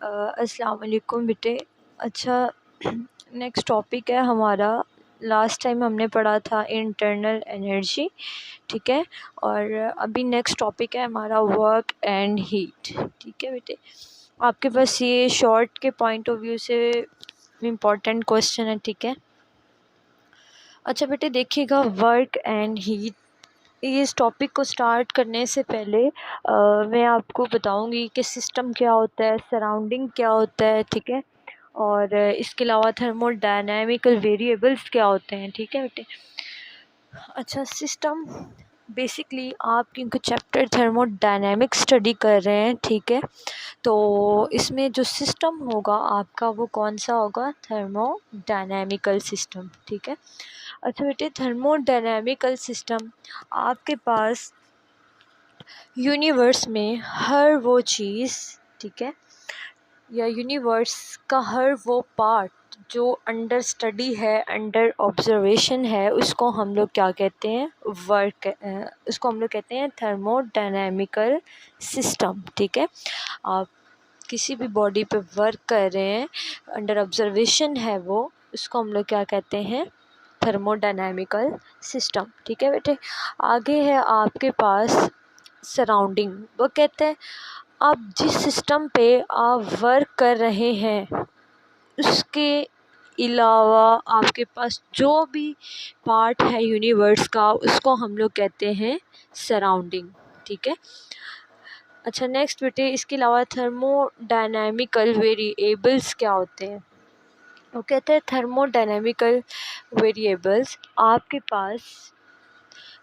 अस्सलाम वालेकुम बेटे। अच्छा, नेक्स्ट टॉपिक है हमारा। लास्ट टाइम हमने पढ़ा था इंटरनल एनर्जी, ठीक है। और अभी नेक्स्ट टॉपिक है हमारा वर्क एंड हीट, ठीक है बेटे। आपके पास ये शॉर्ट के पॉइंट ऑफ व्यू से इम्पोर्टेंट क्वेश्चन है, ठीक है। अच्छा बेटे देखिएगा, वर्क एंड हीट, इस टॉपिक को स्टार्ट करने से पहले मैं आपको बताऊंगी कि सिस्टम क्या होता है, सराउंडिंग क्या होता है, ठीक है। और इसके अलावा थर्मोडायनामिकल वेरिएबल्स क्या होते हैं, ठीक है बेटे। अच्छा, सिस्टम बेसिकली आप क्योंकि चैप्टर थर्मोडायनामिक्स स्टडी कर रहे हैं, ठीक है, तो इसमें जो सिस्टम होगा आपका वो कौन सा होगा, थर्मोडायनामिकल सिस्टम, ठीक है। अच्छा बेटे, थर्मोडायनामिकल सिस्टम आपके पास यूनिवर्स में हर वो चीज़, ठीक है, या यूनिवर्स का हर वो पार्ट जो अंडर स्टडी है, अंडर ऑब्जर्वेशन है, उसको हम लोग क्या कहते हैं, उसको हम लोग कहते हैं थर्मोडायनामिकल सिस्टम, ठीक है। आप किसी भी बॉडी पे वर्क कर रहे हैं, अंडर ऑब्जर्वेशन है वो, उसको हम लोग क्या कहते हैं, थर्मोडायनामिकल सिस्टम, ठीक है बेटे। आगे है आपके पास सराउंडिंग। वो कहते हैं आप जिस सिस्टम पे आप वर्क कर रहे हैं उसके अलावा आपके पास जो भी पार्ट है यूनिवर्स का, उसको हम लोग कहते हैं सराउंडिंग, ठीक है। अच्छा नेक्स्ट बेटे, इसके अलावा थर्मोडायनामिकल वेरिएबल्स क्या होते हैं। वो कहते हैं थर्मोडायनामिकल वेरिएबल्स आपके पास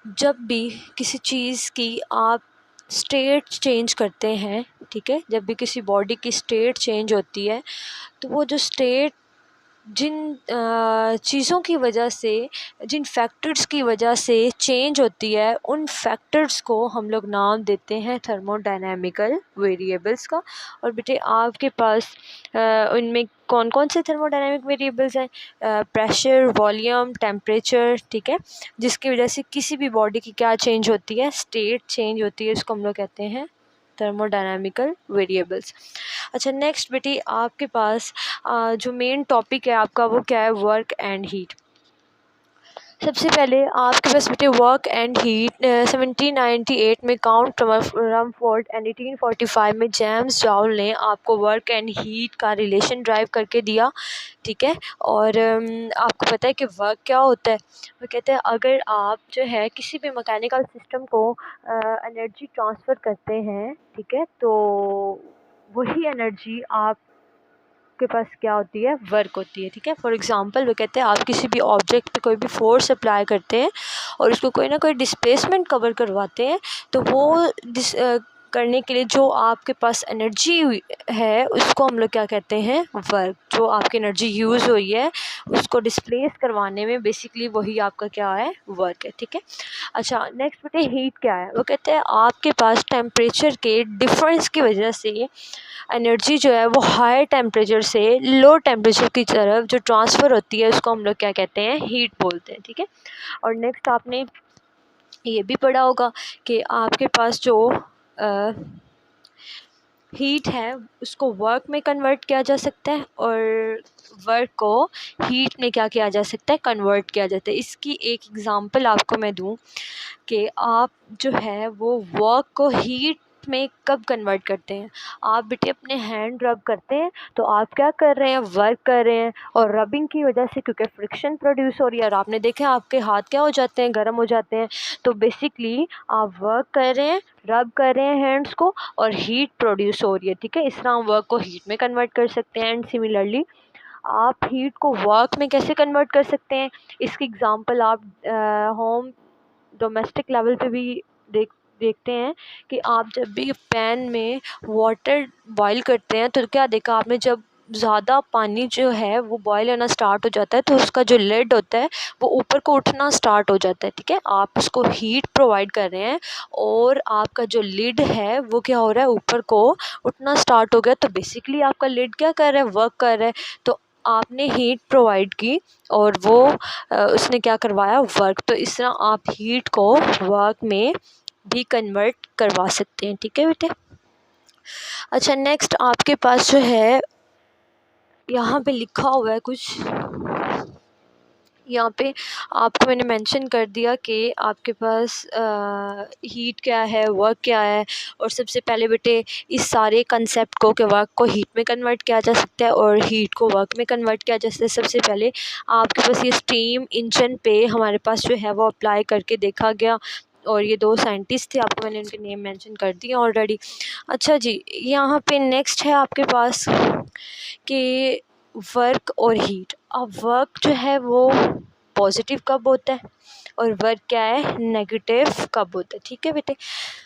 जब भी किसी चीज़ की आप स्टेट चेंज करते हैं, ठीक है, जब भी किसी बॉडी की स्टेट चेंज होती है तो वो जो स्टेट जिन चीज़ों की वजह से, जिन फैक्टर्स की वजह से चेंज होती है, उन फैक्टर्स को हम लोग नाम देते हैं थर्मोडायनामिकल वेरिएबल्स का। और बेटे आपके पास उनमें कौन कौन से थर्मोडायनामिक वेरिएबल्स हैं, प्रेशर, वॉल्यूम, टेम्परेचर, ठीक है, जिसकी वजह से किसी भी बॉडी की क्या चेंज होती है, स्टेट चेंज होती है, उसको हम लोग कहते हैं थर्मोडायनामिकल वेरिएबल्स। अच्छा नेक्स्ट बेटी, आपके पास जो मेन टॉपिक है आपका वो क्या है, वर्क एंड हीट। सबसे पहले आपके पास बेटे वर्क एंड हीट 1798 में काउंट रमफोर्ड एंड 1845 में जेम्स जॉल ने आपको वर्क एंड हीट का रिलेशन ड्राइव करके दिया, ठीक है। और आपको पता है कि वर्क क्या होता है। वो कहते हैं अगर आप जो है किसी भी मैकेनिकल सिस्टम को एनर्जी ट्रांसफ़र करते हैं, ठीक है, तो वही एनर्जी आप के पास क्या होती है, वर्क होती है, ठीक है। फॉर एग्जांपल वो कहते हैं आप किसी भी ऑब्जेक्ट पे कोई भी फोर्स अप्लाई करते हैं और उसको कोई ना कोई डिस्प्लेसमेंट कवर करवाते हैं, तो वो करने के लिए जो आपके पास एनर्जी है उसको हम लोग क्या कहते हैं, वर्क। जो आपकी एनर्जी यूज़ हुई है उसको डिस्प्लेस करवाने में बेसिकली वही आपका क्या है, वर्क है, ठीक है। अच्छा नेक्स्ट बेटे, हीट क्या है। वो कहते हैं आपके पास टेम्परेचर के डिफरेंस की वजह से एनर्जी जो है वो हाई टेम्परेचर से लो टेम्परेचर की तरफ जो ट्रांसफ़र होती है उसको हम लोग क्या कहते हैं, हीट बोलते हैं, ठीक है। और नेक्स्ट आपने ये भी पढ़ा होगा कि आपके पास जो हीट है उसको वर्क में कन्वर्ट किया जा सकता है और वर्क को हीट में क्या किया जा सकता है, कन्वर्ट किया जाता है। इसकी एक एग्ज़ाम्पल आपको मैं दूं कि आप जो है वो वर्क को हीट में कब कन्वर्ट करते हैं। आप बेटे अपने हैंड रब करते हैं तो आप क्या कर रहे हैं, वर्क कर रहे हैं, और रबिंग की वजह से क्योंकि फ्रिक्शन प्रोड्यूस हो रही है और आपने देखा आपके हाथ क्या हो जाते हैं, गर्म हो जाते हैं, तो बेसिकली आप वर्क कर रहे हैं, रब कर रहे हैं हैंड्स को और हीट प्रोड्यूस हो रही है, ठीक है। इस तरह हम वर्क को हीट में कन्वर्ट कर सकते हैं। एंड सिमिलरली आप हीट को वर्क में कैसे कन्वर्ट कर सकते हैं, इसकी एग्जांपल आप होम डोमेस्टिक लेवल पे भी देखते हैं कि आप जब भी पैन में वाटर बॉईल करते हैं तो क्या देखा आपने, जब ज़्यादा पानी जो है वो बॉईल होना स्टार्ट हो जाता है तो उसका जो लिड होता है वो ऊपर को उठना स्टार्ट हो जाता है, ठीक है। आप उसको हीट प्रोवाइड कर रहे हैं और आपका जो लिड है वो क्या हो रहा है, ऊपर को उठना स्टार्ट हो गया, तो बेसिकली आपका लिड क्या कर रहा है, वर्क कर रहा है। तो आपने हीट प्रोवाइड की और वो उसने क्या करवाया, वर्क। तो इस तरह आप हीट को वर्क में भी कन्वर्ट करवा सकते हैं, ठीक है बेटे। अच्छा, नेक्स्ट आपके पास जो है यहाँ पे लिखा हुआ है कुछ, यहाँ पे आपको मैंने मेंशन कर दिया कि आपके पास हीट क्या है, वर्क क्या है। और सबसे पहले बेटे इस सारे कंसेप्ट को कि वर्क को हीट में कन्वर्ट किया जा सकता है और हीट को वर्क में कन्वर्ट किया जा सकता है। सबसे पहले आपके पास ये स्टीम इंजन पे हमारे पास जो है वो अप्लाई करके देखा गया, और ये 2 साइंटिस्ट थे, आपको मैंने उनके नेम मेंशन कर दिए ऑलरेडी। अच्छा जी, यहाँ पे नेक्स्ट है आपके पास कि वर्क और हीट। अब वर्क जो है वो पॉजिटिव कब होता है और वर्क क्या है, नेगेटिव कब होता है। ठीक है बेटे।